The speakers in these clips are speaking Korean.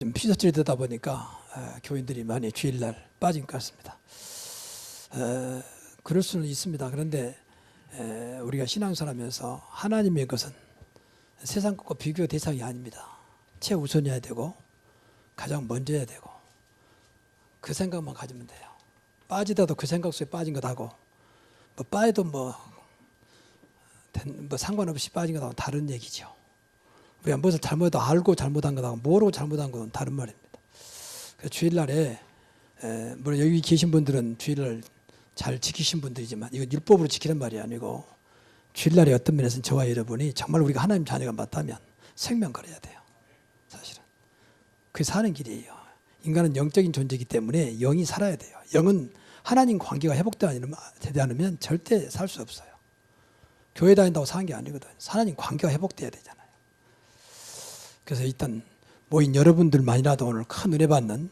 좀 피서철이 되다 보니까 교인들이 많이 주일날 빠진 것 같습니다. 그럴 수는 있습니다. 그런데 우리가 신앙생활하면서 하나님의 것은 세상 것과 비교 대상이 아닙니다. 최우선이어야 되고 가장 먼저여야 되고 그 생각만 가지면 돼요. 빠지더라도 그 생각 속에 빠진 것하고 빠져도 뭐 상관없이 빠진 것하고 다른 얘기죠. 우리가 무엇을 잘못해도 알고 잘못한 것하고 모르고 잘못한 건 다른 말입니다. 그래서 주일날에 물론 여기 계신 분들은 주일을 잘 지키신 분들이지만 이건 율법으로 지키는 말이 아니고 주일날에 어떤 면에서는 저와 여러분이 정말 우리가 하나님 자녀가 맞다면 생명 걸어야 돼요. 사실은 그게 사는 길이에요. 인간은 영적인 존재이기 때문에 영이 살아야 돼요. 영은 하나님 관계가 회복되지 않으면 절대 살 수 없어요. 교회 다닌다고 사는 게 아니거든요. 하나님 관계가 회복돼야 되잖아요. 그래서 일단 모인 여러분들만이라도 오늘 큰 은혜 받는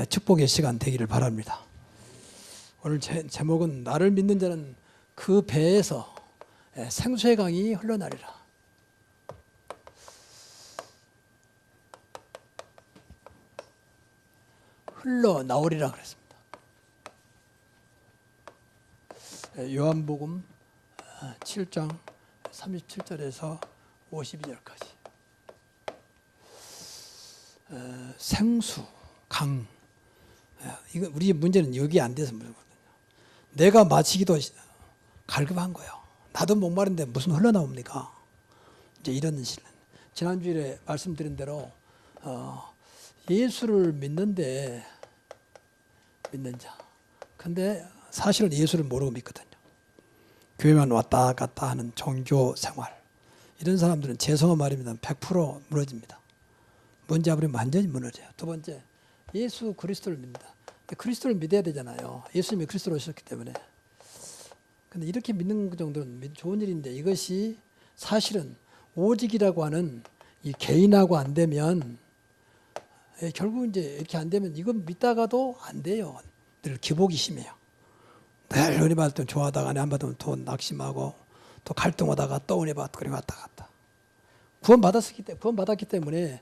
축복의 시간 되기를 바랍니다. 오늘 제목은 나를 믿는 자는 그 배에서 생수의 강이 흘러나리라. 흘러나오리라 그랬습니다. 요한복음 7장 37절에서 52절까지 생수, 강. 이거 우리 문제는 여기 안 돼서 그러거든요. 내가 마시기도 갈급한 거예요. 나도 목마른데 무슨 흘러나옵니까? 이제 이런 실은 지난주에 말씀드린 대로 예수를 믿는데 믿는 자. 근데 사실은 예수를 모르고 믿거든요. 교회만 왔다 갔다 하는 종교 생활. 이런 사람들은 죄송한 말입니다. 100% 무너집니다. 먼저 아버리면 완전히 무너져요. 두 번째, 예수 그리스도를 믿는다. 그리스도를 믿어야 되잖아요. 예수님이 그리스도로 오셨기 때문에. 근데 이렇게 믿는 정도는 좋은 일인데 이것이 사실은 오직이라고 하는 이 개인하고 안 되면 결국 이제 이렇게 안 되면 이건 믿다가도 안 돼요. 늘 기복이 심해요. 늘 은혜 받을 때 좋아하다가 안 받으면 또 낙심하고 또 갈등하다가 또 은혜 받고 그래 왔다 갔다. 구원받았기 때문에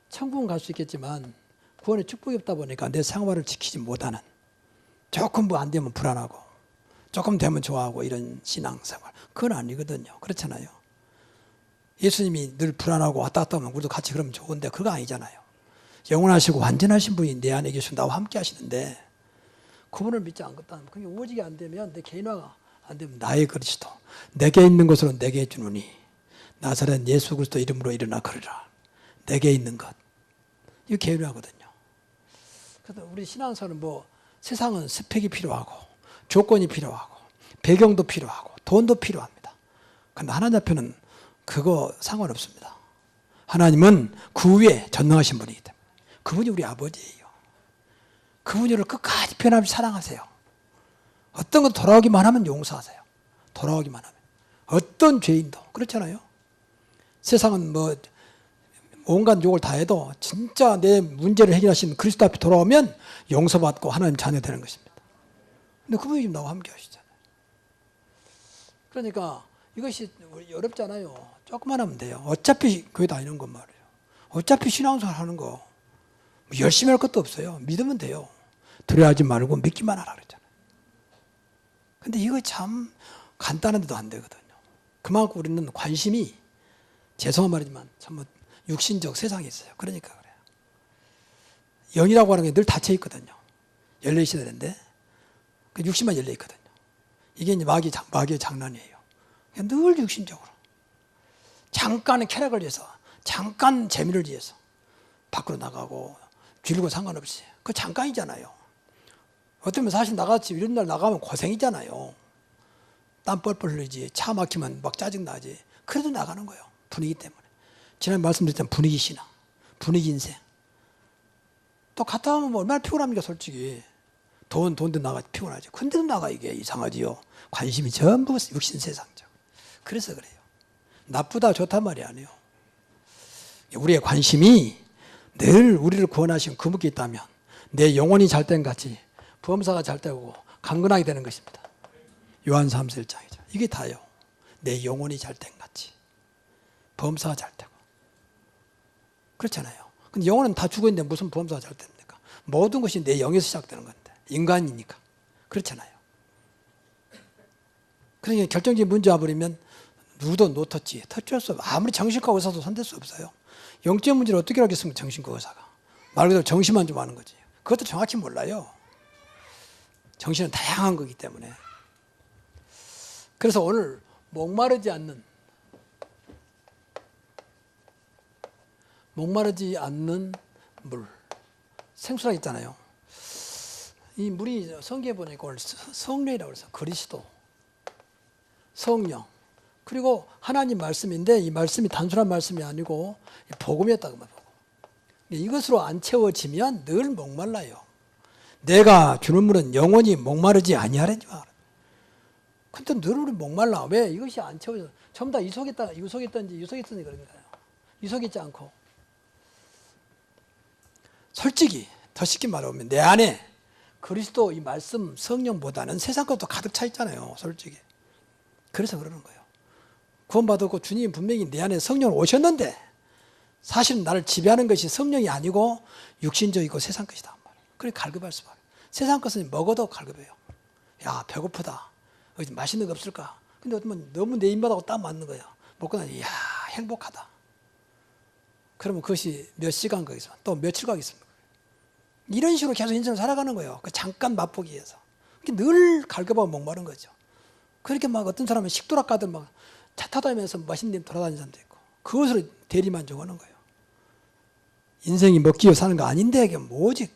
천국은 갈 수 있겠지만 구원의 축복이 없다 보니까 내 생활을 지키지 못하는 조금 뭐 안 되면 불안하고 조금 되면 좋아하고 이런 신앙생활 그건 아니거든요. 그렇잖아요. 예수님이 늘 불안하고 왔다 갔다 하면 우리도 같이 그러면 좋은데 그거 아니잖아요. 영원하시고 완전하신 분이 내 안에 계시고 나와 함께 하시는데 그분을 믿지 않겠다는 그게 오직이 안 되면 내 개인화가 안 되면 나의 그리스도 내게 있는 것으로 내게 주노니 나사렛 예수 그리스도 이름으로 일어나 걸으라. 내게 있는 것 이거 개인화거든요. 그래서 우리 신앙생활은 세상은 스펙이 필요하고 조건이 필요하고 배경도 필요하고 돈도 필요합니다. 그런데 하나님 앞에는 그거 상관없습니다. 하나님은 그 위에 전능하신 분이기 때문에 그분이 우리 아버지예요. 그분이 우리를 끝까지 변함없이 사랑하세요. 어떤 것 돌아오기만 하면 용서하세요. 돌아오기만 하면 어떤 죄인도 그렇잖아요. 세상은 온갖 욕을 다 해도 진짜 내 문제를 해결하신 그리스도 앞에 돌아오면 용서받고 하나님 자녀 되는 것입니다. 근데 그분이 지금 나와 함께 하시잖아요. 그러니까 이것이 어렵잖아요. 조금만 하면 돼요. 어차피 교회 다니는 것 말이에요. 어차피 신앙생활 하는 거 열심히 할 것도 없어요. 믿으면 돼요. 두려워하지 말고 믿기만 하라 그랬잖아요. 근데 이거 참 간단한데도 안 되거든요. 그만큼 우리는 관심이 죄송한 말이지만 참 육신적 세상에 있어요. 그러니까 그래요. 영이라고 하는 게 늘 닫혀 있거든요. 열려 있어야 되는데 육신만 열려 있거든요. 이게 이제 마귀의 장난이에요. 늘 육신적으로 잠깐의 쾌락을 위해서 잠깐 재미를 위해서 밖으로 나가고 줄고 상관없이 그 잠깐이잖아요. 어쩌면 사실 나같이 이런 날 나가면 고생이잖아요. 땀 뻘뻘 흘리지 차 막히면 막 짜증나지. 그래도 나가는 거예요. 분위기 때문에. 지난번에 말씀드렸던 분위기 신앙, 분위기 인생. 또 갔다 오면 얼마나 피곤합니까 솔직히. 돈도 나가 피곤하죠. 근데도 나가 이게 이상하지요. 관심이 전부 육신 세상적. 그래서 그래요. 나쁘다 좋단 말이 아니에요. 우리의 관심이 늘 우리를 구원하신 그분께 있다면 내 영혼이 잘 된 같이 범사가 잘 되고 강건하게 되는 것입니다. 요한 3서 1장이죠. 이게 다요. 내 영혼이 잘 된 같이 범사가 잘 되고 그렇잖아요. 근데 영혼은 다 죽어있는데 무슨 범사가 잘 됩니까? 모든 것이 내 영에서 시작되는 건데. 인간이니까. 그렇잖아요. 그러니까 결정적인 문제 와버리면 누구도 놓쳤지. 터치할 수 없어. 아무리 정신과 의사도 손댈 수 없어요. 영적 문제를 어떻게 하겠습니까? 정신과 의사가. 말 그대로 정신만 좀 하는 거지. 그것도 정확히 몰라요. 정신은 다양한 거기 때문에. 그래서 오늘 목마르지 않는 물, 생수라 있잖아요. 이 물이 성경에 보니까 오늘 성령이라고 그래서 그리스도, 성령, 그리고 하나님 말씀인데 이 말씀이 단순한 말씀이 아니고 복음이었다고 말하고, 이것으로 안 채워지면 늘 목말라요. 내가 주는 물은 영원히 목마르지 아니하리니. 근데 늘 우리 목말라. 왜? 이것이 안 채워져. 전부 다 유속했든지 그런 거예요. 유속했지 않고. 솔직히 더 쉽게 말하면 내 안에 그리스도 이 말씀 성령보다는 세상 것도 가득 차 있잖아요. 솔직히. 그래서 그러는 거예요. 구원받았고 주님이 분명히 내 안에 성령을 오셨는데 사실은 나를 지배하는 것이 성령이 아니고 육신적이고 세상 것이다. 그래 갈급할 수밖에. 세상 것은 먹어도 갈급해요. 야 배고프다. 어디 맛있는 거 없을까? 근데 어쩌면 너무 내 입맛하고 딱 맞는 거야. 먹고 나니 야 행복하다. 그러면 그것이 몇 시간 가겠습니까? 또 며칠 가겠습니까? 이런 식으로 계속 인생을 살아가는 거예요. 그 잠깐 맛보기 위해서. 늘 갈급하고 목마른 거죠. 그렇게 막 어떤 사람은 식도락 가든 막 차 타다 다니면서 맛있는 데 돌아다니는 사람도 있고 그것으로 대리만족하는 거예요. 인생이 먹기 위해 사는 거 아닌데 이게 뭐지?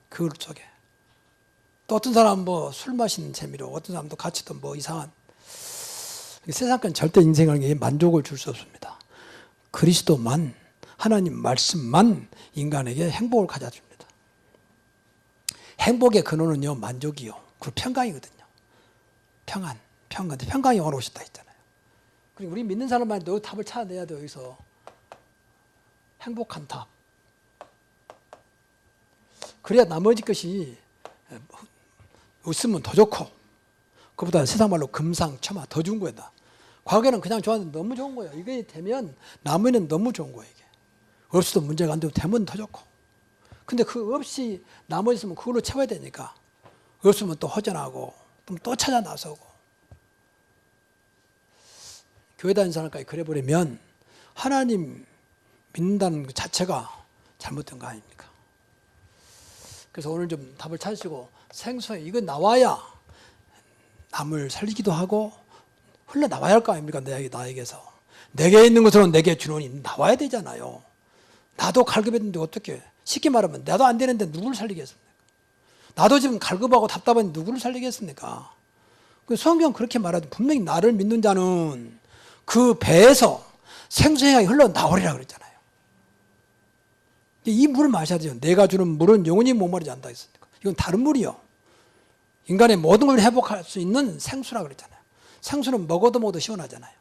그 속에. 또 어떤 사람은 뭐 술 마시는 재미로 어떤 사람도 같이 또 뭐 이상한 세상 건 절대 인생에 만족을 줄 수 없습니다. 그리스도만 하나님 말씀만 인간에게 행복을 가져줍니다. 행복의 근원은요 만족이요 그리고 평강이거든요. 평강이 영원히 오셨다 했잖아요. 그리고 우리 믿는 사람만 너 답을 찾아내야 돼요. 여기서 행복한 답. 그래야 나머지 것이 웃으면 더 좋고 그보다 세상 말로 금상첨화 더 좋은 거다. 과거에는 그냥 좋았는데 너무 좋은 거예요. 이게 되면 나머지는 너무 좋은 거예요. 이게. 없어도 문제가 안 되고 되면 더 좋고. 근데 그 없이 나머지 있으면 그걸로 채워야 되니까 없으면 또 허전하고 또 찾아 나서고 교회 다니는 사람까지 그래버리면 하나님 믿는다는 그 자체가 잘못된 거 아닙니까? 그래서 오늘 좀 답을 찾으시고 생수에 이거 나와야 남을 살리기도 하고 흘러나와야 할 거 아닙니까? 나에게서. 내게 있는 것으로 내게 주노니 나와야 되잖아요. 나도 갈급했는데 어떻게 쉽게 말하면 나도 안 되는데 누구를 살리겠습니까? 나도 지금 갈급하고 답답한데 누구를 살리겠습니까? 성경 그렇게 말하죠. 분명히 나를 믿는 자는 그 배에서 생수의 향이 흘러나오리라 그랬잖아요. 이 물을 마셔야 돼요. 내가 주는 물은 영원히 목마르지 않다 했으니까. 이건 다른 물이요. 인간의 모든 걸 회복할 수 있는 생수라 그랬잖아요. 생수는 먹어도 시원하잖아요.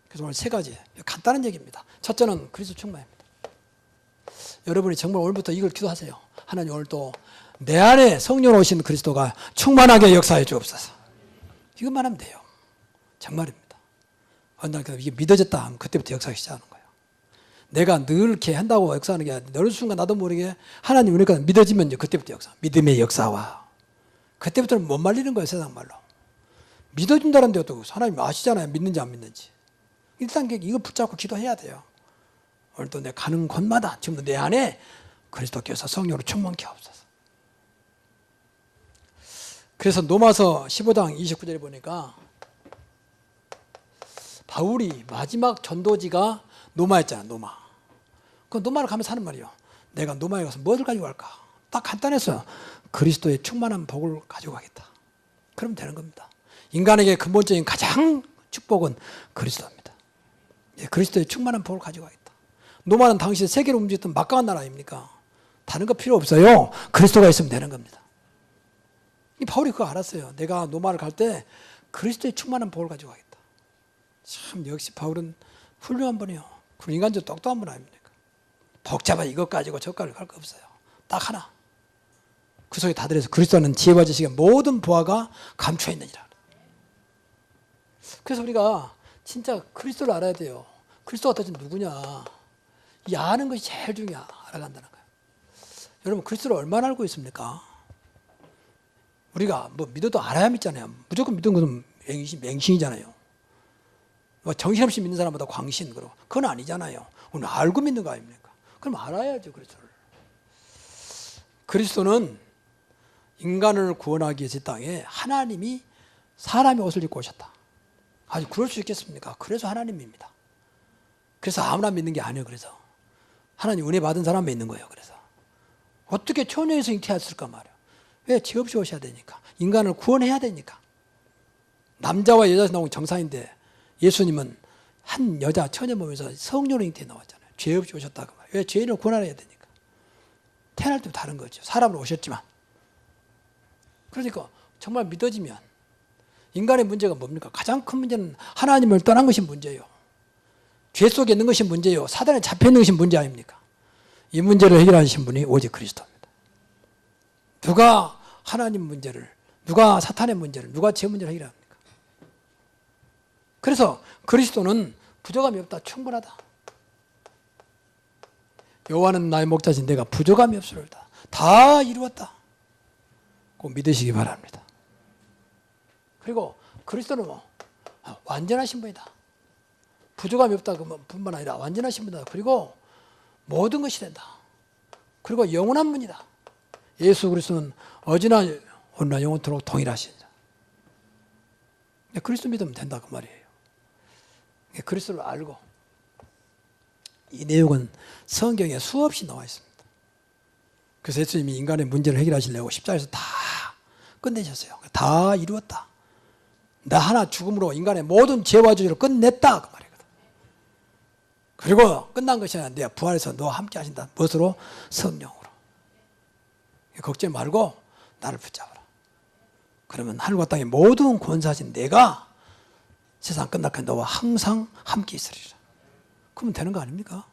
그래서 오늘 세 가지 간단한 얘기입니다. 첫째는 그리스도 충만입니다. 여러분이 정말 오늘부터 이걸 기도하세요. 하나님 오늘 또 내 안에 성령 오신 그리스도가 충만하게 역사해 주옵소서. 이것만 하면 돼요. 정말입니다. 어느 날 이게 믿어졌다 하면 그때부터 역사하기 시작하는 거예요. 내가 늘 이렇게 한다고 역사하는 게 아니라 어느 순간 나도 모르게 하나님 우리가 믿어지면 이제 그때부터 역사. 믿음의 역사와 그때부터는 못 말리는 거예요. 세상 말로. 믿어준다는 데도 하나님 아시잖아요. 믿는지 안 믿는지. 일단 이거 붙잡고 기도해야 돼요. 오늘도 내 가는 곳마다 지금도 내 안에 그리스도께서 성령으로 충만케 하옵소서. 그래서 로마서 15장 29절에 보니까 바울이 마지막 전도지가 노마였잖아. 노마. 그 노마를 가면서 하는 말이요. 내가 노마에 가서 무엇을 가지고 갈까? 딱 간단했어요. 그리스도의 충만한 복을 가지고 가겠다. 그러면 되는 겁니다. 인간에게 근본적인 가장 축복은 그리스도입니다. 예, 그리스도의 충만한 복을 가지고 가겠다. 노마는 당시 세계를 움직였던 막강한 나라 아닙니까? 다른 거 필요 없어요. 그리스도가 있으면 되는 겁니다. 이 바울이 그거 알았어요. 내가 노마를 갈 때 그리스도의 충만한 복을 가지고 가겠다. 참 역시 바울은 훌륭한 분이요. 그리고 인간적으로 똑똑한 분 아닙니까? 복잡한 이것 가지고 저까지 갈 거 없어요. 딱 하나. 그 속에 다 들어서 그리스도는 지혜와 지식의 모든 보화가 감추어 있느니라. 그래서 우리가 진짜 그리스도를 알아야 돼요. 그리스도가 도대체 누구냐? 이 아는 것이 제일 중요해. 알아간다는 거예요. 여러분 그리스도를 얼마나 알고 있습니까? 우리가 뭐 믿어도 알아야 믿잖아요. 무조건 믿는 것은 맹신이잖아요. 뭐 정신없이 믿는 사람보다 광신 그러고 그건 아니잖아요. 오늘 알고 믿는 거 아닙니까? 그럼 알아야죠 그리스도를. 그리스도는 인간을 구원하기 위해서 이 땅에 하나님이 사람의 옷을 입고 오셨다. 아주 그럴 수 있겠습니까? 그래서 하나님입니다. 그래서 아무나 믿는 게 아니에요. 그래서 하나님 은혜 받은 사람만 있는 거예요. 그래서 어떻게 처녀에서 잉태했을까 말이에요. 왜 죄 없이 오셔야 되니까. 인간을 구원해야 되니까. 남자와 여자에서 나온 정상인데 예수님은 한 여자 처녀 몸에서 성령으로 잉태 나왔잖아요. 죄 없이 오셨다고 말이에요. 왜 죄인을 구원해야 되니까. 태어날 때 다른 거죠. 사람으로 오셨지만. 그러니까 정말 믿어지면 인간의 문제가 뭡니까? 가장 큰 문제는 하나님을 떠난 것이 문제예요. 죄 속에 있는 것이 문제예요. 사단에 잡혀 있는 것이 문제 아닙니까? 이 문제를 해결하신 분이 오직 그리스도입니다. 누가 하나님 문제를, 누가 사탄의 문제를, 누가 죄 문제를 해결합니까? 그래서 그리스도는 부족함이 없다. 충분하다. 여호와는 나의 목자신 내가 부족함이 없으리로다. 다 이루었다. 꼭 믿으시기 바랍니다. 그리고 그리스도는 뭐 완전하신 분이다. 부족함이 없다 뿐만 아니라 완전하신 분이다. 그리고 모든 것이 된다. 그리고 영원한 분이다. 예수 그리스도는 어제나 오늘나 영원토록 동일하시다. 그리스도 믿으면 된다 그 말이에요. 그리스도를 알고 이 내용은 성경에 수없이 나와 있습니다. 그래서 예수님이 인간의 문제를 해결하시려고 십자가에서 다 끝내셨어요. 다 이루었다. 나 하나 죽음으로 인간의 모든 죄와 저주를 끝냈다 그 말이거든. 그리고 끝난 것이 아니라 내가 부활해서 너와 함께 하신다. 무엇으로? 성령으로. 걱정 말고 나를 붙잡아라. 그러면 하늘과 땅의 모든 권사진 내가 세상 끝날까지 너와 항상 함께 있으리라. 그러면 되는 거 아닙니까?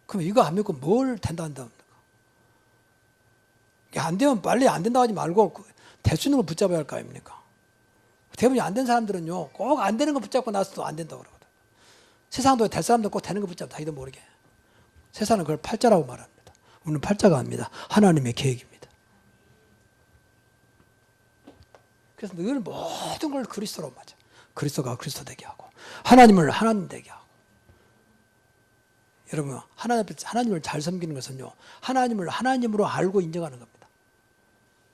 그럼 이거 안 믿고 뭘 된다 한답니까? 안 되면 빨리 안 된다고 하지 말고 될 수 있는 걸 붙잡아야 할 거 아닙니까? 대부분이 안 된 사람들은요, 꼭 안 되는 거 붙잡고 나서도 안 된다고 그러거든. 세상도 될 사람도 꼭 되는 거 붙잡고 자기도 모르게. 세상은 그걸 팔자라고 말합니다. 우리는 팔자가 아닙니다. 하나님의 계획입니다. 그래서 늘 모든 걸 그리스도로 맞아. 그리스도가 그리스도 되게 하고, 하나님을 하나님 되게 하고. 여러분, 하나님을 잘 섬기는 것은요, 하나님을 하나님으로 알고 인정하는 겁니다.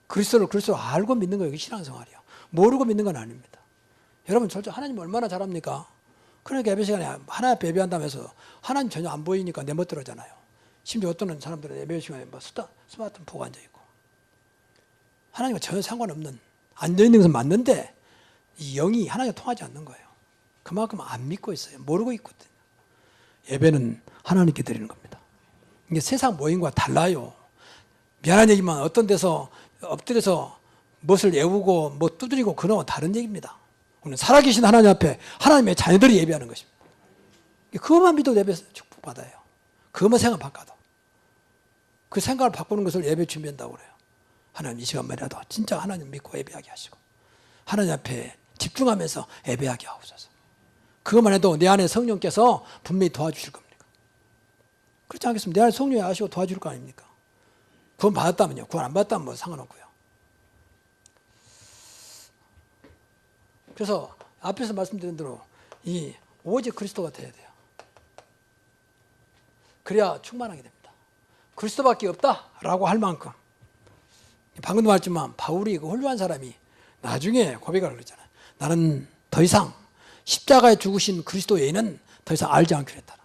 그리스도를 그리스도로 알고 믿는 거예요. 이게 신앙생활이에요. 모르고 믿는 건 아닙니다. 여러분, 솔직히 하나님 얼마나 잘합니까? 그러니까 예배 시간에 하나님 앞에 예배한다고 해서 하나님 전혀 안 보이니까 내 멋대로 하잖아요. 심지어 어떤 사람들은 예배 시간에 뭐 스마트폰 보고 앉아있고. 하나님과 전혀 상관없는, 앉아있는 것은 맞는데 이 영이 하나님과 통하지 않는 거예요. 그만큼 안 믿고 있어요. 모르고 있거든요. 예배는 하나님께 드리는 겁니다. 이게 세상 모임과 달라요. 미안한 얘기만 어떤 데서 엎드려서 무엇을 애우고 뭐 두드리고 그런 건 다른 얘기입니다. 우리는 살아계신 하나님 앞에 하나님의 자녀들이 예배하는 것입니다. 그것만 믿어도 예배 축복받아요. 그것만 생각 바꿔도. 그 생각을 바꾸는 것을 예배 준비한다고 그래요. 하나님 이 시간만이라도 진짜 하나님 믿고 예배하게 하시고 하나님 앞에 집중하면서 예배하게 하옵소서. 그것만 해도 내 안에 성령께서 분명히 도와주실 겁니다. 그렇지 않겠습니까? 내 안에 성령이 아시고 도와줄 거 아닙니까? 구원 받았다면요. 구원 안 받았다면 뭐 상관없고요. 그래서 앞에서 말씀드린 대로 이 오직 그리스도가 돼야 돼요. 그래야 충만하게 됩니다. 그리스도밖에 없다라고 할 만큼. 방금도 말했지만 바울이 그 홀로한 사람이 나중에 고백을 그랬잖아요. 나는 더 이상 십자가에 죽으신 그리스도 외에는 더 이상 알지 않기로 했다.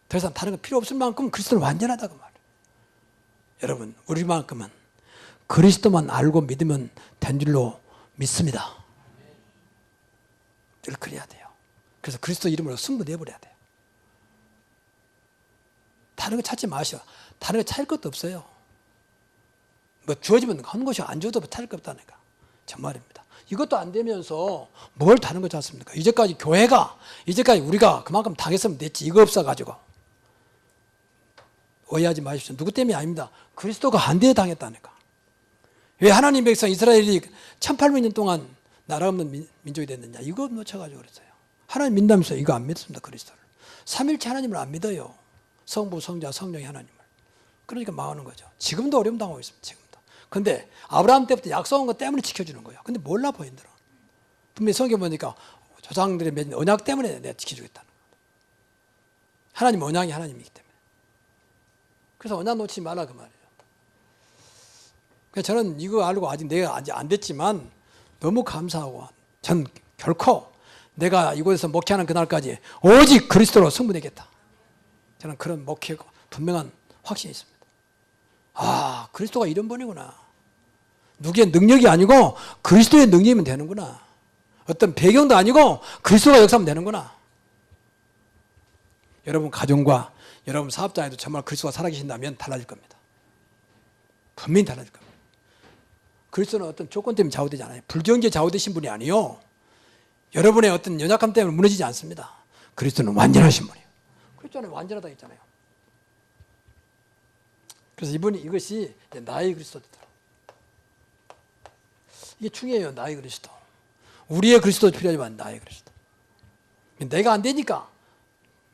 더 이상 다른 거 필요 없을 만큼 그리스도는 완전하다고 말해요. 여러분, 우리만큼은 그리스도만 알고 믿으면 된 줄로 믿습니다. 늘 그래야 돼요. 그래서 그리스도 이름으로 승부내버려야 돼요. 다른 거 찾지 마셔. 다른 거 찾을 것도 없어요. 뭐 주어지면 한 것이 안 줘도 찾을 것 없다니까. 정말입니다. 이것도 안 되면서 뭘 다른 거 찾습니까? 이제까지 우리가 그만큼 당했으면 됐지. 이거 없어가지고. 오해하지 마십시오. 누구 때문이 아닙니다. 그리스도가 안 돼 당했다니까. 왜 하나님 백성 이스라엘이 1800년 동안 나라 없는 민족이 됐느냐. 이거 놓쳐가지고 그랬어요. 하나님 믿다면서 이거 안 믿습니다. 그리스도를. 삼일체 하나님을 안 믿어요. 성부, 성자, 성령의 하나님을. 그러니까 망하는 거죠. 지금도 어려움 당하고 있습니다. 지금도. 근데 아브라함 때부터 약속한 것 때문에 지켜주는 거예요. 근데 몰라 본인들은. 분명히 성경 보니까 조상들의 맺은 언약 때문에 내가 지켜주겠다는 거예요. 하나님 언약이 하나님이기 때문에. 그래서 언약 놓치지 말라 그 말이에요. 그래서 저는 이거 알고 아직 내가 아직 안 됐지만 너무 감사하고 전 결코 내가 이곳에서 목회하는 그날까지 오직 그리스도로 승부되겠다. 저는 그런 목회가 분명한 확신이 있습니다. 아, 그리스도가 이런 분이구나. 누구의 능력이 아니고 그리스도의 능력이면 되는구나. 어떤 배경도 아니고 그리스도가 역사하면 되는구나. 여러분 가정과 여러분 사업장에도 정말 그리스도가 살아계신다면 달라질 겁니다. 분명히 달라질 겁니다. 그리스도는 어떤 조건 때문에 좌우되지 않아요. 불경기에 좌우되신 분이 아니요. 여러분의 어떤 연약함 때문에 무너지지 않습니다. 그리스도는 완전하신 분이에요. 그리스도는 완전하다 했잖아요. 그래서 이것이 나의 그리스도더라. 이게 중요해요. 나의 그리스도. 우리의 그리스도도 필요하지만 나의 그리스도. 내가 안 되니까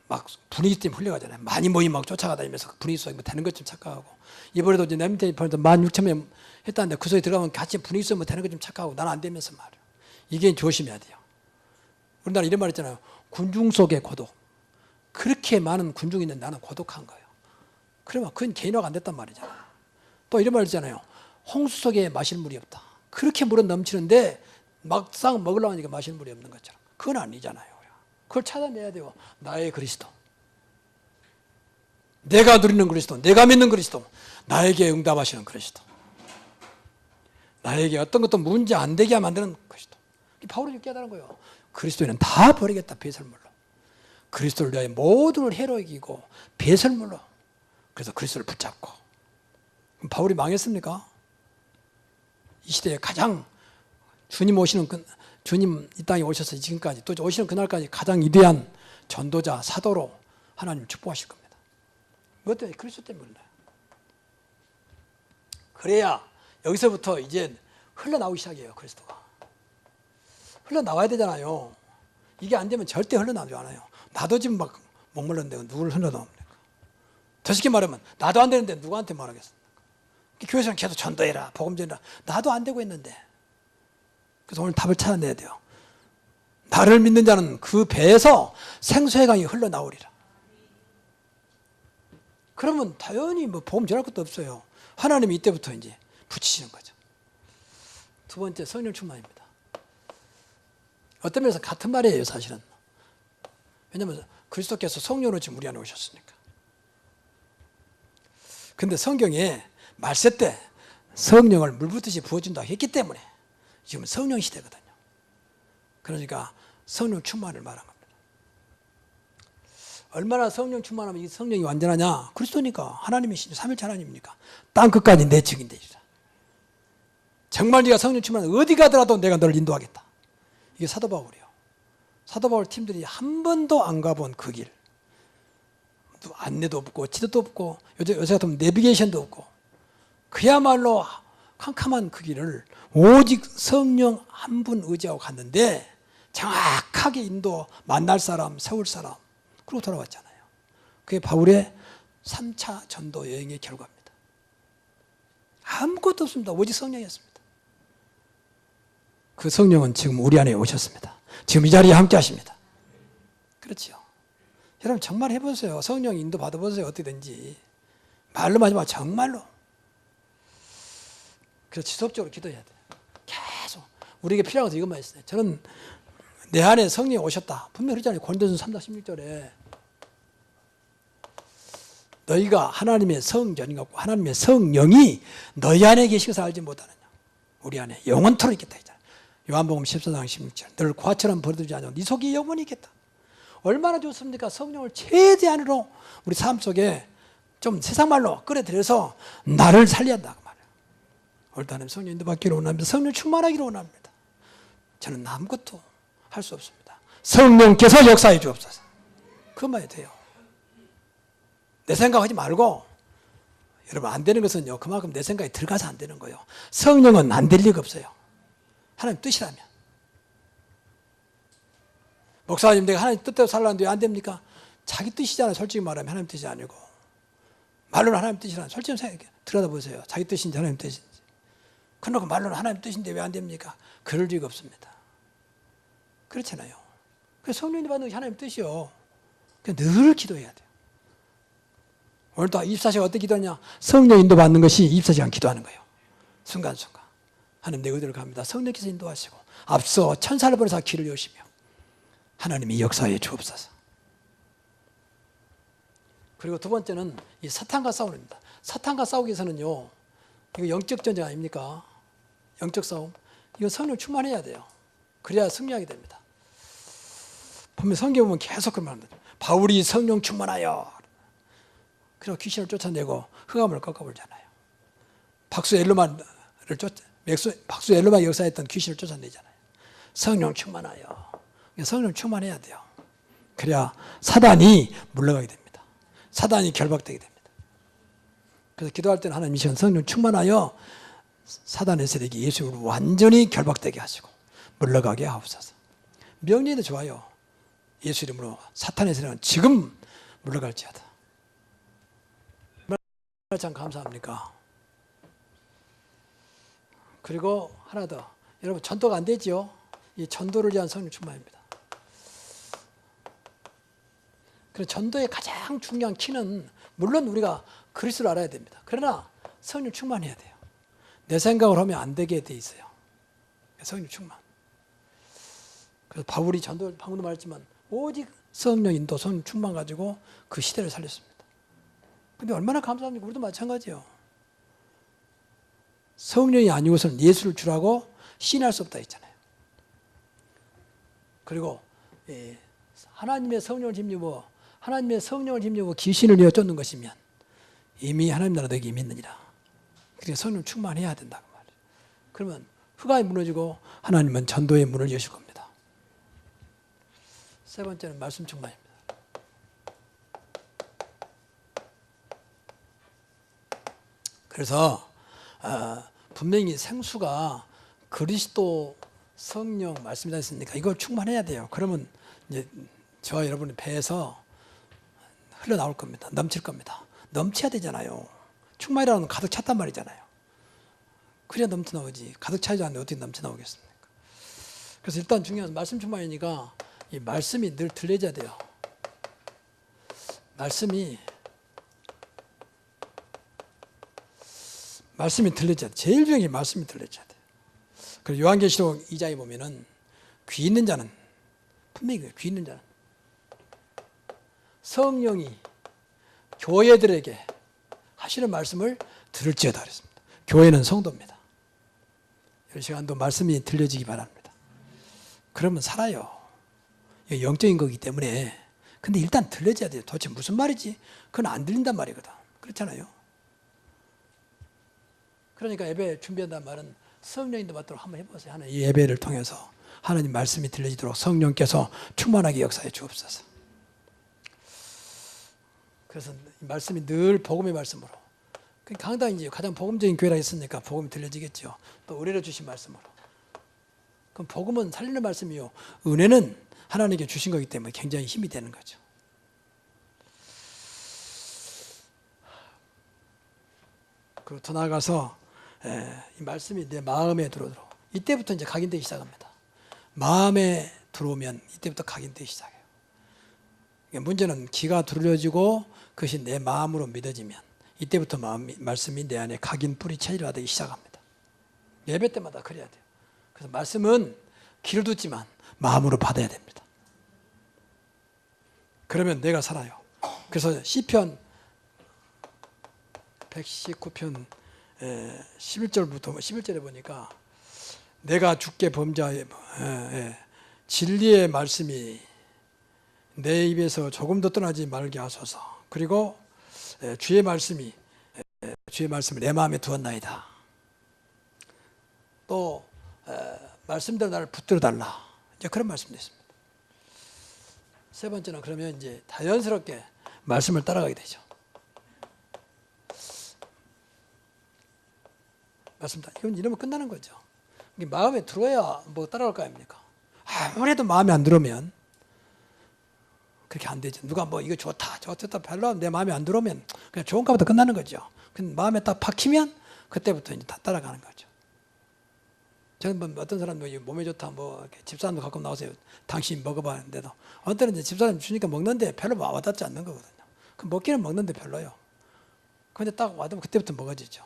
막 분위기 때문에 흘려가잖아요. 많이 모임 막 쫓아가다니면서 분위기 속에 뭐 되는 것좀 착각하고. 이번에도 이제 내 밑에 16,000명 했다는데 그 속에 들어가면 같이 분위기 속에 뭐 되는 것 좀 착각하고 나는 안 되면서 말이에요. 이게 조심해야 돼요. 우리나라 이런 말 있잖아요. 군중 속의 고독. 그렇게 많은 군중이 있는데 나는 고독한 거예요. 그러면 그건 개인화가 안 됐단 말이잖아요. 또 이런 말 있잖아요. 홍수 속에 마실 물이 없다. 그렇게 물은 넘치는데 막상 먹으려고 하니까 마실 물이 없는 것처럼. 그건 아니잖아요. 그걸 찾아내야 돼요. 나의 그리스도. 내가 누리는 그리스도. 내가 믿는 그리스도. 나에게 응답하시는 그리스도. 나에게 어떤 것도 문제 안 되게 만드는 그리스도. 바울이 깨달은 거예요. 그리스도인은 다 버리겠다. 배설물로. 그리스도를 위하여 모든 해로 이기고 배설물로. 그래서 그리스도를 붙잡고. 그럼 바울이 망했습니까? 이 시대에 가장 주님 이 땅에 오셔서 지금까지 또 오시는 그날까지 가장 위대한 전도자, 사도로 하나님 축복하실 겁니다. 무엇 때문에? 그리스도 때문에 그래요. 그래야 여기서부터 이제 흘러나오기 시작해요. 그리스도가. 흘러나와야 되잖아요. 이게 안 되면 절대 흘러나오지 않아요. 나도 지금 막 목말랐는데 누굴 흘러나옵니까? 더 쉽게 말하면 나도 안 되는데 누구한테 말하겠습니까? 교회에서는 계속 전도해라, 복음 전해라. 나도 안 되고 있는데. 그래서 오늘 답을 찾아내야 돼요. 나를 믿는 자는 그 배에서 생수의 강이 흘러나오리라. 그러면 당연히 뭐 복음 전할 것도 없어요. 하나님이 이때부터 이제 붙이시는 거죠. 두 번째, 성령 충만입니다. 어떤 면에서 같은 말이에요, 사실은. 왜냐하면 그리스도께서 성령으로 지금 우리 안에 오셨으니까. 근데 성경에 말세 때 성령을 물붓듯이 부어준다 했기 때문에 지금 성령 시대거든요. 그러니까 성령 충만을 말한 겁니다. 얼마나 성령 충만하면 이 성령이 완전하냐? 그리스도니까 하나님이시죠. 삼일체 하나님이니까 땅 끝까지 내 증인 되리라. 정말 네가 성령 충만하면 어디 가더라도 내가 너를 인도하겠다. 이게 사도 바울이에요. 사도 바울 팀들이 한 번도 안 가본 그 길. 안내도 없고 지도도 없고 요새 같으면 내비게이션도 없고 그야말로 캄캄한 그 길을 오직 성령 한 분 의지하고 갔는데 정확하게 인도 만날 사람, 세울 사람 그러고 돌아왔잖아요. 그게 바울의 3차 전도 여행의 결과입니다. 아무것도 없습니다. 오직 성령이었습니다. 그 성령은 지금 우리 안에 오셨습니다. 지금 이 자리에 함께 하십니다. 그렇죠. 여러분 정말 해보세요. 성령 인도 받아보세요. 어떻게든지. 말로만 하지 마. 정말로. 그래서 지속적으로 기도해야 돼요. 계속. 우리에게 필요한 것은 이것만 있어요. 저는 내 안에 성령이 오셨다. 분명히 그러잖아요. 고린도전서 3장 16절에 너희가 하나님의 성전이 같고 하나님의 성령이 너희 안에 계신 것을 알지 못하느냐. 우리 안에 영원토록 있겠다. 요한복음 14장 16절 늘 과처럼 버려두지 않으면 네 속에 영원히 있겠다. 얼마나 좋습니까? 성령을 최대한으로 우리 삶 속에 좀 세상 말로 끌어들여서 나를 살려야 한다. 오늘도 하나님 성령 인도받기를 원합니다. 성령 충만하기를 원합니다. 저는 아무것도 할 수 없습니다. 성령께서 역사해 주옵소서. 그것만 돼요. 내 생각하지 말고 여러분 안 되는 것은요. 그만큼 내 생각이 들어가서 안 되는 거예요. 성령은 안 될 리가 없어요. 하나님 뜻이라면. 목사님 내가 하나님 뜻대로 살라는데 왜 안 됩니까? 자기 뜻이잖아요. 솔직히 말하면 하나님 뜻이 아니고. 말로는 하나님 뜻이라는 솔직히 들여다보세요. 자기 뜻인지 하나님 뜻인지. 그러고 말로는 하나님 뜻인데 왜 안 됩니까? 그럴 리가 없습니다. 그렇잖아요. 그래서 성령이 받는 것이 하나님 뜻이요. 늘 기도해야 돼요. 오늘도 24시간 어떻게 기도하냐? 성령 인도 받는 것이 24시간 기도하는 거예요. 순간순간. 하나님 내 의도를 갑니다. 성령께서 인도하시고 앞서 천사를 보내사 길을 여시며 하나님이 역사해 주옵소서. 그리고 두 번째는 이 사탄과 싸움입니다. 사탄과 싸우기 위해서는요, 이거 영적 전쟁 아닙니까? 영적 싸움. 이거 성령 충만해야 돼요. 그래야 승리하게 됩니다. 보면 성경 보면 계속 그런 말합니다. 바울이 성령 충만하여. 그리고 귀신을 쫓아내고 흑암을 꺾어버리잖아요. 박수 엘로마 역사했던 귀신을 쫓아내잖아요. 성령 충만하여. 성령 충만해야 돼요. 그래야 사단이 물러가게 됩니다. 사단이 결박되게 됩니다. 그래서 기도할 때는 하나님 이 시간 성령 충만하여 사단의 세력이 예수로 완전히 결박되게 하시고 물러가게 하옵소서. 명령도 좋아요. 예수 이름으로 사탄의 세력은 지금 물러갈지어다. 얼마나 참 감사합니까? 그리고 하나 더. 여러분 전도가 안 되지요? 이 전도를 위한 성령 충만입니다. 그래서 전도의 가장 중요한 키는 물론 우리가 그리스도를 알아야 됩니다. 그러나 성령 충만해야 돼요. 내 생각을 하면 안 되게 돼 있어요. 성령 충만. 그래서 바울이 전도를 방금도 말했지만 오직 성령 인도, 성령 충만 가지고 그 시대를 살렸습니다. 근데 얼마나 감사합니까? 우리도 마찬가지예요. 성령이 아니고서는 예수를 주라고 신할 수 없다 했잖아요. 그리고 하나님의 성령을 힘입어 귀신을 내어 쫓는 것이면 이미 하나님 나라 너에게 이미 있느니라. 그래서 성령 충만해야 된다고 말이에요. 그러면 흑암이 무너지고 하나님은 전도의 문을 여실 겁니다. 세 번째는 말씀 충만입니다. 그래서 분명히 생수가 그리스도 성령 말씀이다 했으니까 이걸 충만해야 돼요. 그러면 이제 저와 여러분의 배에서 흘러나올 겁니다. 넘칠 겁니다. 넘쳐야 되잖아요. 충만이라는 건 가득 찼단 말이잖아요. 그래야 넘쳐나오지. 가득 차지 않는데 어떻게 넘쳐나오겠습니까? 그래서 일단 중요한 말씀 충만이니까 이 말씀이 늘 들려져야 돼요. 말씀이 들려져야 돼요. 제일 중요한 게 말씀이 들려져야 돼요. 그리고 요한계시록 2장에 보면은 귀 있는 자는 분명히 그래요. 귀 있는 자는 성령이 교회들에게 하시는 말씀을 들을지어다 그랬습니다. 교회는 성도입니다. 이 시간도 말씀이 들려지기 바랍니다. 그러면 살아요. 영적인 거기 때문에. 근데 일단 들려져야 돼요. 도대체 무슨 말이지? 그건 안 들린단 말이거든. 그렇잖아요. 그러니까 예배 준비한다는 말은 성령인도 받도록 한번 해보세요. 하나님 이 예배를 통해서 하나님 말씀이 들려지도록 성령께서 충만하게 역사해 주옵소서. 그래서 이 말씀이 늘 복음의 말씀으로. 강당이 이제 가장 복음적인 교회라 했으니까 복음이 들려지겠죠. 또 은혜를 주신 말씀으로. 그럼 복음은 살리는 말씀이요. 은혜는 하나님께 주신 거기 때문에 굉장히 힘이 되는 거죠. 그리고 더 나아가서 이 말씀이 내 마음에 들어오도록. 이때부터 이제 각인되기 시작합니다. 마음에 들어오면 이때부터 각인되기 시작해요. 문제는 귀가 두드려지고 그것이 내 마음으로 믿어지면 이때부터 말씀이 내 안에 각인 뿌리 체질화 되기 시작합니다. 예배 때마다 그래야 돼요. 그래서 말씀은 귀를 듣지만 마음으로 받아야 됩니다. 그러면 내가 살아요. 그래서 시편 119편 11절부터 11절에 보니까 내가 주께 범죄하여 진리의 말씀이 내 입에서 조금도 떠나지 말게 하소서. 그리고 주의 말씀을 내 마음에 두었나이다. 또 말씀대로 나를 붙들어 달라. 이제 그런 말씀도 있습니다. 세 번째는 그러면 이제 자연스럽게 말씀을 따라가게 되죠. 맞습니다. 이건 이러면 끝나는 거죠. 마음에 들어야 뭐 따라갈 거 아닙니까? 아무래도 마음에 안 들으면 그렇게 안 되죠. 누가 뭐 이거 좋다 별로 내 마음에 안 들어오면 그냥 좋은가 보다 끝나는 거죠. 근데 마음에 딱 박히면 그때부터 이제 다 따라가는 거죠. 저는 뭐 어떤 사람도 몸에 좋다 뭐 이렇게 집사람도 가끔 나오세요. 당신 먹어봤는데도 어떤 때는 이제 집사람 주니까 먹는데 별로 와닿지 않는 거거든요. 그 먹기는 먹는데 별로요. 근데 딱 와닿으면 그때부터 먹어지죠.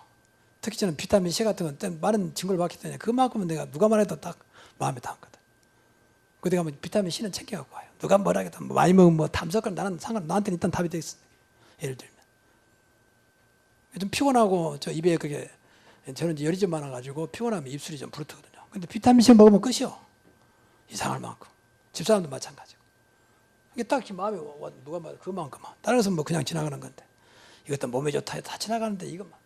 특히 저는 비타민 C 같은 건 많은 친구를 봤기 때문에 그만큼은 내가 누가 말해도 딱 마음에 닿거든. 그때 가면 비타민 C는 챙겨갖고 와요. 누가 뭐라 해도 뭐 많이 먹으면 뭐 담석을 나는 나한테는 일단 답이 되겠어. 예를 들면 좀 피곤하고 저 입에 그게 저는 이제 열이 좀 많아가지고 피곤하면 입술이 좀 부르트거든요. 근데 비타민 C 먹으면 끝이요. 이상할 만큼. 집사람도 마찬가지고. 이게 딱 마음에 누가 말해 그만큼만. 다른 것은 뭐 그냥 지나가는 건데 이것도 몸에 좋다 해도 다 지나가는데 이것만.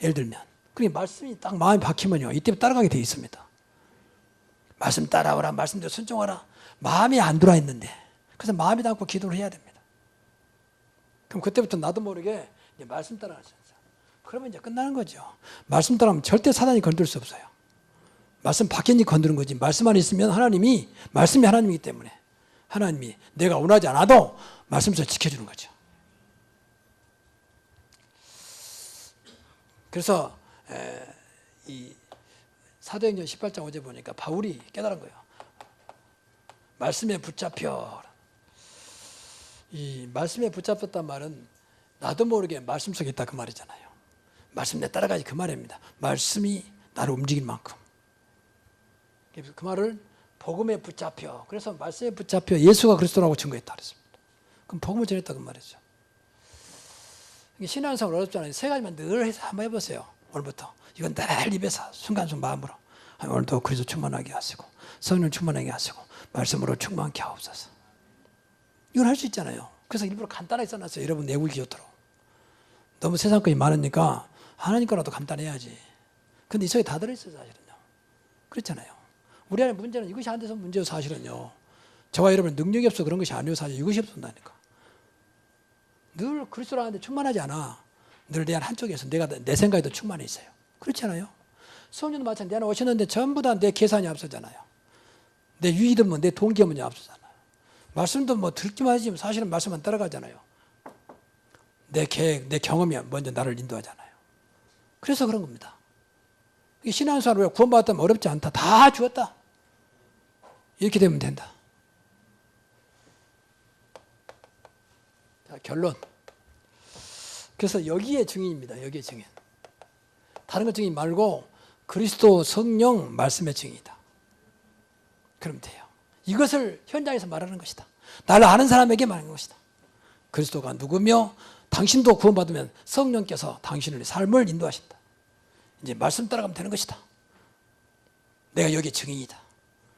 예를 들면 그러니까 말씀이 딱 마음에 박히면요 이때부터 따라가게 돼 있습니다. 말씀 따라오라 말씀대로 순종하라 마음이 안 들어와 있는데 그래서 마음이 닿고 기도를 해야 됩니다. 그럼 그때부터 나도 모르게 이제 말씀 따라갈 수 있어요. 그러면 이제 끝나는 거죠. 말씀 따라하면 절대 사단이 건들 수 없어요. 말씀 박혔니 건드는 거지. 말씀 안에 있으면 하나님이 말씀이 하나님이기 때문에 하나님이 내가 원하지 않아도 말씀에서 지켜주는 거죠. 그래서 이 사도행전 18장 5절 보니까 바울이 깨달은 거예요. 말씀에 붙잡혀. 이 말씀에 붙잡혔단 말은 나도 모르게 말씀 속에 있다 그 말이잖아요. 말씀 내 따라가지 그 말입니다. 말씀이 나를 움직일 만큼. 그 말을 복음에 붙잡혀. 그래서 말씀에 붙잡혀 예수가 그리스도라고 증거했다 그랬습니다. 그럼 복음을 전했다 그 말이죠. 신앙생활 어렵잖아요. 세 가지만 늘 해서 한번 해보세요. 오늘부터. 이건 늘 입에서 순간순간 마음으로. 오늘도 그리스도 충만하게 하시고 성령 충만하게 하시고 말씀으로 충만케 하옵소서. 이건 할 수 있잖아요. 그래서 일부러 간단하게 써놨어요. 여러분 내국이 좋도록. 너무 세상 것이 많으니까 하나님 거라도 간단해야지. 근데 이 속에 다 들어있어요 사실은요. 그렇잖아요. 우리 안에 문제는 이것이 안 돼서 문제요 사실은요. 저와 여러분 능력이 없어 그런 것이 아니에요 사실. 이것이 없었다니까. 늘 그리스도라는데 충만하지 않아. 늘 내 안 한쪽에서 내가 내 생각에도 충만해 있어요. 그렇지 않아요? 성령도 마찬가지. 내 안에 오셨는데 전부 다 내 계산이 앞서잖아요. 내 유의도 내 동기가 앞서잖아요. 말씀도 뭐 듣기만 하지 사실은 말씀만 따라가잖아요. 내 계획, 내 경험이 먼저 나를 인도하잖아요. 그래서 그런 겁니다. 신앙생활 왜 구원받았다면 어렵지 않다. 다 주었다. 이렇게 되면 된다. 자, 결론. 그래서 여기에 증인입니다. 여기에 증인. 다른 것 증인 말고 그리스도 성령 말씀의 증인이다. 그러면 돼요. 이것을 현장에서 말하는 것이다. 나를 아는 사람에게 말하는 것이다. 그리스도가 누구며 당신도 구원받으면 성령께서 당신의 삶을 인도하신다. 이제 말씀 따라가면 되는 것이다. 내가 여기 증인이다.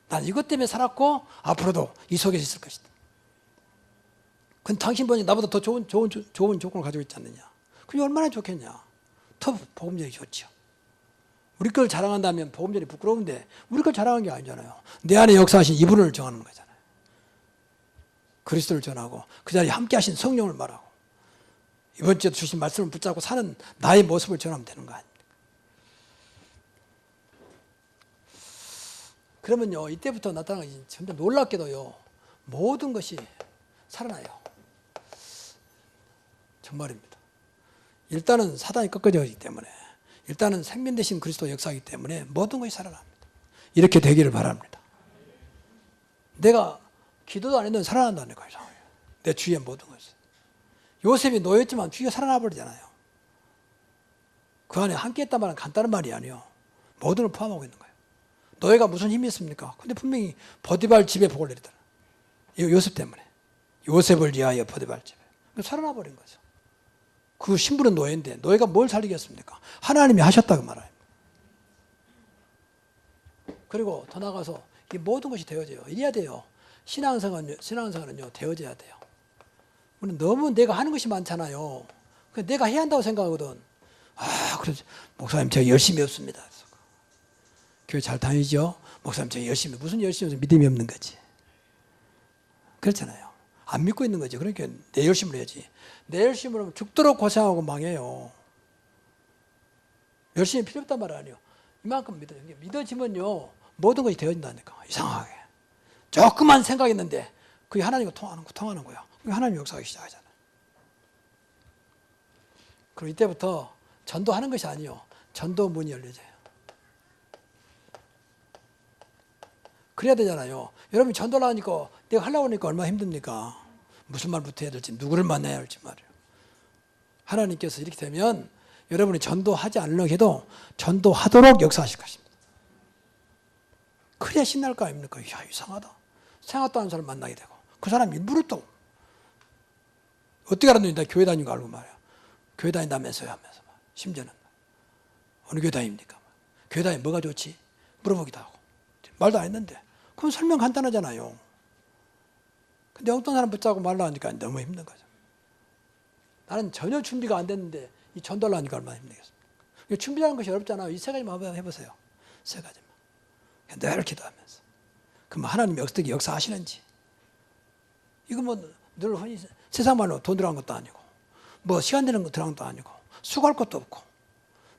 난 이것 때문에 살았고 앞으로도 이 속에서 있을 것이다. 그건 당신 보니 나보다 더 좋은 조건을 가지고 있지 않느냐. 그게 얼마나 좋겠냐. 더 복음전이 좋죠. 우리 걸 자랑한다면 복음전이 부끄러운데 우리 걸 자랑한 게 아니잖아요. 내 안에 역사하신 이분을 정하는 거잖아요. 그리스도를 전하고 그 자리에 함께 하신 성령을 말하고 이번 주에 주신 말씀을 붙잡고 사는 나의 모습을 전하면 되는 거 아닙니까? 그러면요 이때부터 나타나는 것이 점점 놀랍게도요 모든 것이 살아나요. 정말입니다. 일단은 사단이 꺾어져 있기 때문에 일단은 생명 되신 그리스도 역사이기 때문에 모든 것이 살아납니다. 이렇게 되기를 바랍니다. 내가 기도도 안 했는데 살아난다니까요. 내 주위의 모든 것이. 요셉이 놓였지만 주위가 살아나 버리잖아요. 그 안에 함께 했단 말은 간단한 말이 아니에요. 모든 걸 포함하고 있는 거예요. 노예가 무슨 힘이 있습니까? 근데 분명히 보디발 집에 복을 내리더라. 요셉 때문에. 요셉을 위하여 보디발 집에. 살아나 버린 거죠. 그 신부는 노예인데 노예가 뭘 살리겠습니까? 하나님이 하셨다고 말해요. 그리고 더 나가서 이 모든 것이 되어져요. 이래야 돼요. 신앙생활은요 되어져야 돼요. 우리는 너무 내가 하는 것이 많잖아요. 내가 해야 한다고 생각하거든. 그래서 목사님 제가 열심히 없습니다. 교회 잘 다니죠? 목사님 제가 열심히 무슨 열심히 해서 믿음이 없는 거지. 그렇잖아요. 안 믿고 있는 거지. 그러니까 내 열심을 해야지. 내 열심을 하면 죽도록 고생하고 망해요. 열심히 필요 없단 말 아니에요. 이만큼 믿어지면요 모든 것이 되어진다니까. 이상하게 조금만 생각했는데 그게 하나님과 통하는 거야. 그게 하나님 역사하기 시작하잖아. 그리고 이때부터 전도하는 것이 아니요, 전도 문이 열려져요. 그래야 되잖아요. 여러분이 전도를 하니까 내가 하려고 하니까 얼마나 힘듭니까? 무슨 말부터 해야 될지, 누구를 만나야 할지 말이에요. 하나님께서 이렇게 되면 여러분이 전도하지 않으려고 해도 전도하도록 역사하실 것입니다. 그래야 신날 거 아닙니까? 야, 이상하다. 생각도 하는 사람 만나게 되고, 그 사람 일부러 또 어떻게 알았는지 나 교회 다니는 거 알고 말이야. 교회 다닌다면서요 하면서 심지어는 어느 교회 다닙니까? 교회 다니면 뭐가 좋지? 물어보기도 하고 말도 안 했는데 그건 설명 간단하잖아요. 근데 어떤 사람 붙잡고 말로 하니까 너무 힘든 거죠. 나는 전혀 준비가 안 됐는데 이 전도를 하니까 얼마나 힘들겠습니까? 준비하는 것이 어렵잖아요. 이 세 가지만 한번 해보세요. 세 가지만. 늘 기도하면서. 그럼 하나님이 어떻게 역사하시는지. 이거 뭐 늘 흔히 세상 말로 돈 들어간 것도 아니고 뭐 시간 되는 거 들어간 것도 아니고 수고할 것도 없고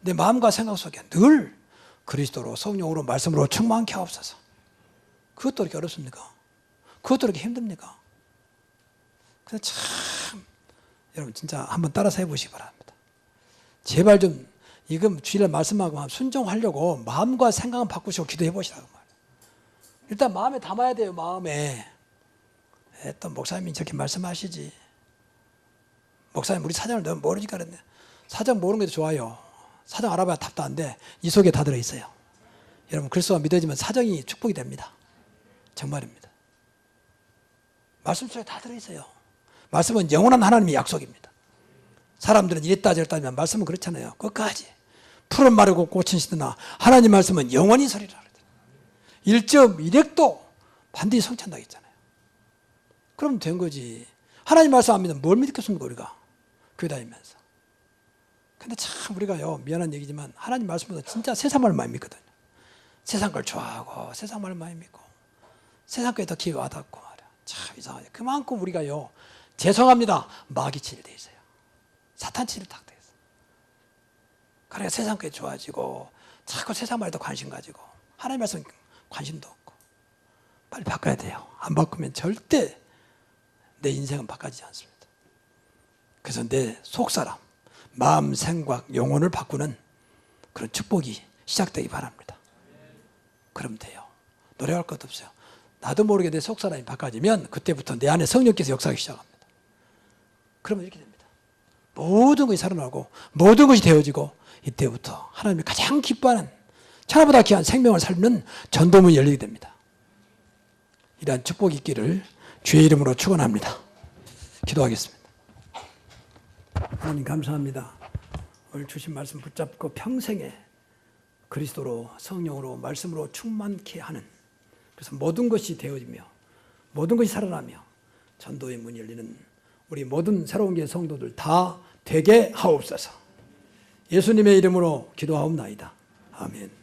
내 마음과 생각 속에 늘 그리스도로 성령으로 말씀으로 충만케 하옵소서. 그것도 이렇게 어렵습니까? 그것도 이렇게 힘듭니까? 근데 참 여러분 진짜 한번 따라서 해보시기 바랍니다. 제발 좀 이거 주일날 말씀하고 순종하려고 마음과 생각은 바꾸시고 기도해 보시라고 말이에요. 일단 마음에 담아야 돼요. 마음에. 또 목사님이 저렇게 말씀하시지. 목사님 우리 사정을 너무 모르니까 그랬네. 사정 모르는 것도 좋아요. 사정 알아봐야 답도 안 돼. 이 속에 다 들어있어요. 여러분 그리스도가 믿어지면 사정이 축복이 됩니다. 정말입니다. 말씀 속에 다 들어있어요. 말씀은 영원한 하나님의 약속입니다. 사람들은 이랬다 저랬다 하면 말씀은 그렇잖아요. 끝까지 풀은 마르고 꽃은 시드나 하나님 말씀은 영원히 서리라. 1.1핵도 반드시 성취한다고 했잖아요. 그럼 된 거지. 하나님 말씀 안 믿으면 뭘 믿겠습니까 우리가? 교회 다니면서. 근데 참 우리가요 미안한 얘기지만 하나님 말씀보다 진짜 세상 말을 많이 믿거든요. 세상 걸 좋아하고 세상 말을 많이 믿고 세상 거에 더 기회 와닿고 말이야. 참 이상하죠. 그만큼 우리가요 죄송합니다. 마귀 치를 돼 있어요. 사탄 치를 딱 돼 있어요. 그러니까 세상 거에 좋아지고 자꾸 세상 말에도 관심 가지고 하나님 말씀 관심도 없고 빨리 바꿔야 돼요. 안 바꾸면 절대 내 인생은 바꿔지지 않습니다. 그래서 내 속사람, 마음, 생각, 영혼을 바꾸는 그런 축복이 시작되기 바랍니다. 그럼 돼요. 노래할 것도 없어요. 나도 모르게 내 속사람이 바꿔지면 그때부터 내 안에 성령께서 역사하기 시작합니다. 그러면 이렇게 됩니다. 모든 것이 살아나고 모든 것이 되어지고 이때부터 하나님이 가장 기뻐하는 천하보다 귀한 생명을 살리는 전도문이 열리게 됩니다. 이러한 축복이 있기를 주의 이름으로 축원합니다. 기도하겠습니다. 하나님 감사합니다. 오늘 주신 말씀 붙잡고 평생에 그리스도로 성령으로 말씀으로 충만케 하는 그래서 모든 것이 되어지며 모든 것이 살아나며 전도의 문이 열리는 우리 모든 새로운 계 성도들 다 되게 하옵소서. 예수님의 이름으로 기도하옵나이다. 아멘.